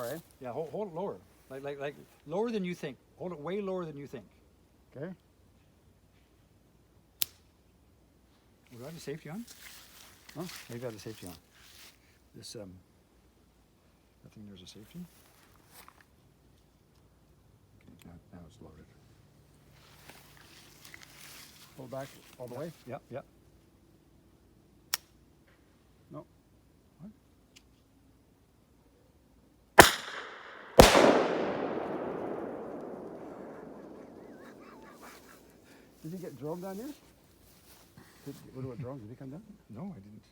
eh? Yeah, hold it lower. Like lower than you think. Hold it way lower than you think. Okay. Do I have the safety on? Huh? Maybe I have the safety on. This, I think there's a safety. Okay, now it's loaded. Pull back all the way? Yep, yep. No. What? Did you get drone down here? What do a drone? Did he come down? No, I didn't.